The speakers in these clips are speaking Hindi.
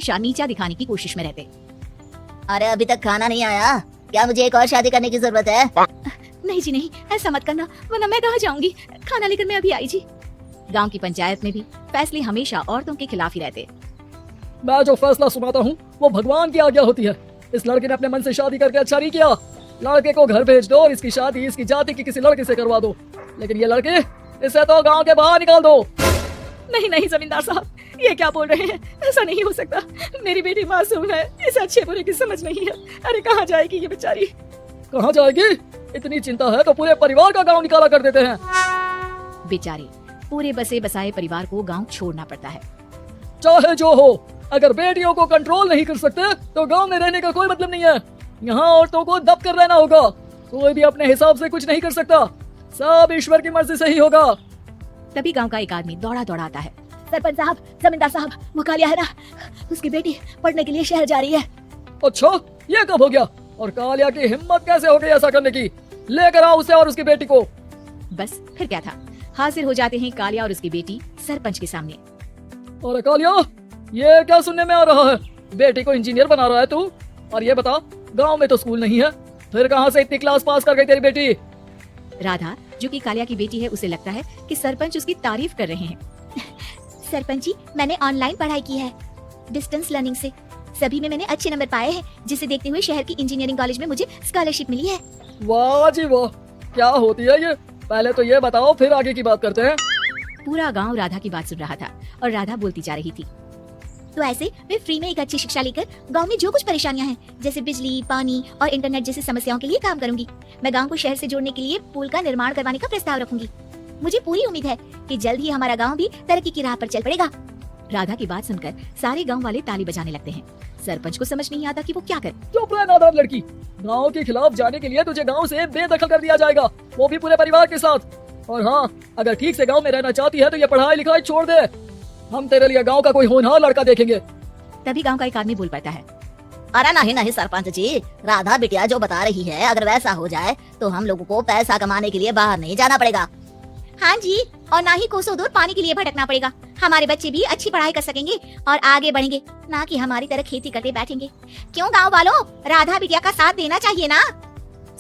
हमेशा नीचा दिखाने की कोशिश में रहते। अरे अभी तक खाना नहीं आया, क्या मुझे एक और शादी करने की जरूरत है? नहीं जी नहीं, ऐसा मत करना, वरना मैं कहाँ जाऊंगी, खाना लेकर मैं अभी आई जी। गांव की पंचायत में भी फैसले हमेशा औरतों के खिलाफ ही रहते। मैं जो फैसला सुनाता हूँ वो भगवान की आज्ञा होती है। इस लड़के ने अपने मन से शादी करके अच्छा नहीं किया। लड़के को घर भेज दो और इसकी शादी इसकी जाति की किसी लड़के से करवा दो, लेकिन ये लड़के, इसे तो गांव के बाहर निकाल दो। नहीं नहीं जमींदार साहब, ये क्या बोल रहे हैं, ऐसा नहीं हो सकता। मेरी बेटी मासूम है, इसे अच्छे बुरे की समझ नहीं है। अरे कहाँ जाएगी ये बेचारी? कहाँ जाएगी? इतनी चिंता है तो पूरे परिवार का गांव निकाला कर देते हैं। बेचारे पूरे बसे बसाए परिवार को गांव छोड़ना पड़ता है। चाहे जो हो, अगर बेटियों को कंट्रोल नहीं कर सकते तो गांव में रहने का कोई मतलब नहीं है। यहाँ औरतों को दब कर रहना होगा। कोई भी अपने हिसाब से कुछ नहीं कर सकता, सब ईश्वर की मर्जी से ही होगा। तभी गांव का एक आदमी दौड़ा दौड़ा आता है। सरपंच साहब, जमींदार साहब, वो कालिया है ना, उसकी बेटी पढ़ने के लिए शहर जा रही है। अच्छा, ये कब हो गया? और कालिया की हिम्मत कैसे हो गई ऐसा करने की? लेकर आओ उसे और उसकी बेटी को। बस फिर क्या था, हाजिर हो जाते हैं कालिया और उसकी बेटी सरपंच के सामने। अरे कालिया, ये क्या सुनने में आ रहा है? बेटी को इंजीनियर बना रहा है तू? और ये बता, गांव में तो स्कूल नहीं है, फिर कहां से इतनी क्लास पास कर गई तेरी बेटी? राधा, जो कि कालिया की बेटी है, उसे लगता है कि सरपंच उसकी तारीफ कर रहे हैं। सरपंच जी, मैंने ऑनलाइन पढ़ाई की है, डिस्टेंस लर्निंग से। सभी में मैंने अच्छे नंबर पाए हैं, जिसे देखते हुए शहर की इंजीनियरिंग कॉलेज में मुझे स्कॉलरशिप मिली है। वाह जी वाह, क्या होती है ये? पहले तो ये बताओ, फिर आगे की बात करते हैं। पूरा गांव राधा की बात सुन रहा था और राधा बोलती जा रही थी। तो ऐसे मैं फ्री में एक अच्छी शिक्षा लेकर गांव में जो कुछ परेशानियां हैं, जैसे बिजली, पानी और इंटरनेट जैसी समस्याओं के लिए काम करूंगी। मैं गांव को शहर से जोड़ने के लिए पुल का निर्माण करवाने का प्रस्ताव रखूंगी। मुझे पूरी उम्मीद है कि जल्द ही हमारा गांव भी तरक्की की राह पर चल पड़ेगा। राधा की बात सुनकर सारे गांव वाले ताली बजाने लगते हैं। सरपंच को समझ नहीं आता कि वो क्या करे। चुप रह नादान लड़की, गांव के खिलाफ जाने के लिए तुझे गांव से बेदखल कर दिया जाएगा, वो भी पूरे परिवार के साथ। और हाँ, अगर ठीक से गांव में रहना चाहती है तो ये पढ़ाई लिखाई छोड़ दे। हम तेरे लिए गांव का कोई होनहार लड़का देखेंगे। तभी गांव का एक आदमी बोल पाता है। अरे नहीं नहीं सरपंच जी, राधा बिटिया जो बता रही है, अगर वैसा हो जाए तो हम लोगों को पैसा कमाने के लिए बाहर नहीं जाना पड़ेगा। हाँ जी, और ना ही कोसों दूर पानी के लिए भटकना पड़ेगा। हमारे बच्चे भी अच्छी पढ़ाई कर सकेंगे और आगे बढ़ेंगे, ना कि हमारी तरह खेती करते बैठेंगे। क्यों गांव वालों, राधा बिटिया का साथ देना चाहिए ना।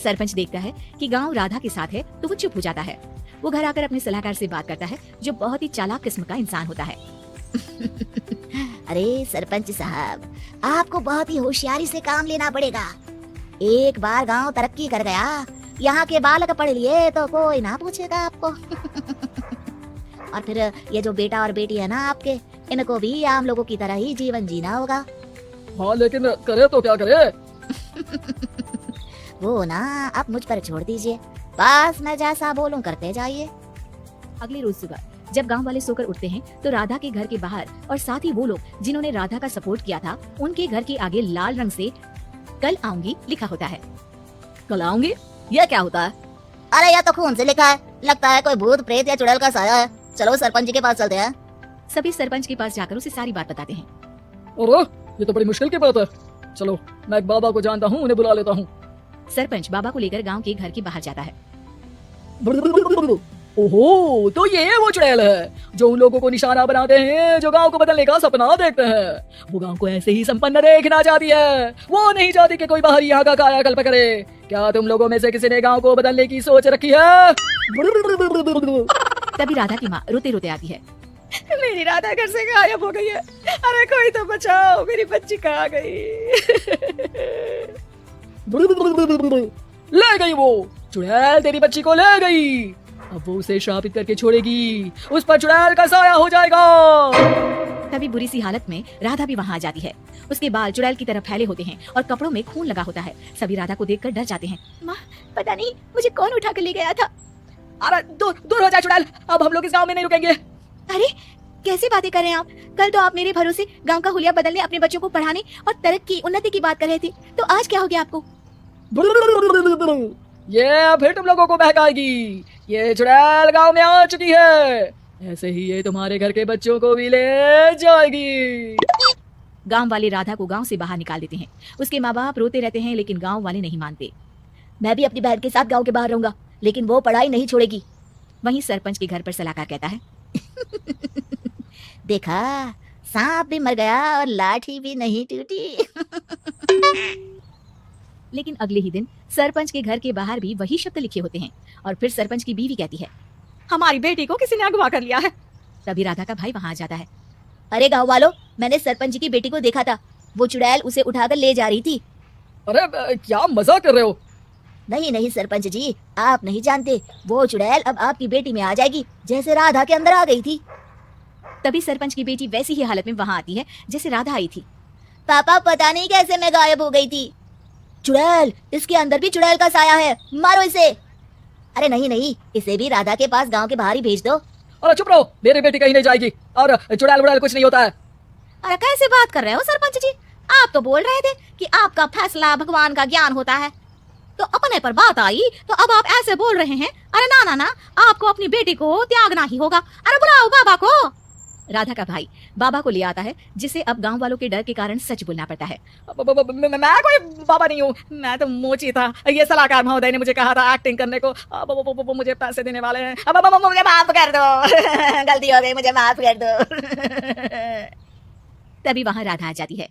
सरपंच देखता है कि गांव राधा के साथ है तो वो चुप हो जाता है। वो घर आकर अपने सलाहकार से बात करता है, जो बहुत ही चालाक किस्म का इंसान होता है। अरे सरपंच साहब, आपको बहुत ही होशियारी से काम लेना पड़ेगा। एक बार गांव तरक्की कर गया, यहाँ के बालक पढ़ लिए तो कोई ना पूछेगा आपको। और फिर ये जो बेटा और बेटी है ना आपके, इनको भी आम लोगों की तरह ही जीवन जीना होगा। हाँ, लेकिन करे तो क्या करे? वो ना आप मुझ पर छोड़ दीजिए, बस मैं जैसा बोलूं करते जाइए। अगले रोज सुबह जब गांव वाले सोकर उठते हैं तो राधा के घर के बाहर और साथ ही वो लोग जिन्होंने राधा का सपोर्ट किया था, उनके घर के आगे लाल रंग से कल आऊंगी लिखा होता है। कल आऊंगी, यह क्या होता है? अरे यह तो खून से लिखा है, लगता है कोई भूत प्रेत या चुड़ैल का साया है। चलो सरपंच जी के पास चलते हैं। सभी सरपंच के पास जाकर उसे सारी बात बताते हैं। अरे ये तो बड़ी मुश्किल की बात है। चलो, मैं एक बाबा को जानता हूँ, उन्हें बुला लेता हूँ। सरपंच बाबा को लेकर गांव के घर के बाहर जाता है। ओहो, तो ये वो चुड़ैल है जो उन लोगों को निशाना बनाते हैं जो गांव को बदलने का सपना देखते हैं। वो गांव को ऐसे ही संपन्न देखना चाहती है, वो नहीं चाहती कि कोई बाहर यहाँ का कायाकल्प करे। क्या तुम लोगों में से किसी ने गांव को बदलने की सोच रखी है? तभी राधा की माँ रोते रोते आती है। मेरी राधा घर से गायब हो गई है, अरे कोई तो बचाओ, मेरी बच्ची कहाँ गई? ले गई वो चुड़ैल, तेरी बच्ची को ले गई। अब वो उसे श्रापित करके छोड़ेगी, उस पर चुड़ैल का साया हो जाएगा। तभी बुरी सी हालत में राधा भी वहाँ आ जाती है। उसके बाल चुड़ैल की तरफ फैले होते हैं और कपड़ों में खून लगा होता है। सभी राधा को देखकर डर जाते हैं। माँ, पता नहीं मुझे कौन उठा कर ले गया था। अरे दूर हो जा चुड़ैल, अब हम लोग इस गांव में नहीं रुकेंगे। अरे कैसी बातें कर रहे हैं आप? कल तो आप मेरे भरोसे गांव का हुलिया बदलने, अपने बच्चों को पढ़ाने और तरक्की उन्नति की बात कर रहे थे, तो आज क्या हो गया आपको? ये फिर तुम लोगों को बहकाएगी। ये चुड़ैल गांव में आ चुकी है, ऐसे ही ये तुम्हारे घर के बच्चों को भी ले जाएगी। गांव वाले राधा को गांव से बाहर निकाल देते हैं। उसके माँ बाप रोते रहते हैं, लेकिन गांव वाले नहीं मानते। मैं भी अपनी बहन के साथ गांव के बाहर रहूंगा, लेकिन वो पढ़ाई नहीं छोड़ेगी। वहीं सरपंच के घर पर सलाहकार कहता है। देखा, सांप भी मर गया और लाठी भी नहीं टूटी। लेकिन अगले ही दिन सरपंच के घर के बाहर भी वही शब्द लिखे होते हैं और फिर सरपंच की बीवी कहती है, हमारी बेटी को किसी ने अगवा कर लिया है। तभी राधा का भाई वहां आ जाता है। अरे गाँव वालों, मैंने सरपंच जी की बेटी को देखा था, वो चुड़ैल उसे उठाकर ले जा रही थी। अरे क्या मजाक कर रहे हो? नहीं नहीं सरपंच जी, आप नहीं जानते, वो चुड़ैल अब आपकी बेटी में आ जाएगी, जैसे राधा के अंदर आ गई थी। तभी सरपंच की बेटी वैसी ही हालत में वहां आती है जैसे राधा आई थी। पापा पता नहीं कैसे मैं गायब हो गई थी। चुड़ैल, इसके अंदर भी चुड़ैल का साया है, मारो इसे। अरे नहीं नहीं, इसे भी राधा के पास गांव के बाहर ही भेज दो। अरे चुप रहो, मेरी बेटी कहीं नहीं जाएगी और चुड़ैल वुड़ैल कुछ नहीं होता है। अरे कैसे बात कर रहे हो सरपंच जी? आप तो बोल रहे थे कि आपका फैसला भगवान का ज्ञान होता है, तो अपने पर बात आई तो अब आप ऐसे बोल रहे हैं। अरे ना ना ना, आपको अपनी बेटी को त्यागना ही होगा। अरे बुलाओ बाबा को। राधा का भाई बाबा को ले आता है, जिसे अब गांव वालों के डर के कारण सच बोलना पड़ता है। मैं कोई बाबा नहीं हूँ, मैं तो मोची था। ये सलाहकार महोदय ने मुझे कहा था एक्टिंग करने को, अब मुझे पैसे देने वाले हैं। अब मुझे माफ कर दो, गलती हो गई, मुझे माफ कर दो। तभी वहां राधा आ जाती है।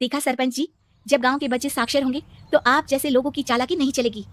देखा सरपंच जी, जब गांव के बच्चे साक्षर होंगे तो आप जैसे लोगों की चालाकी नहीं चलेगी।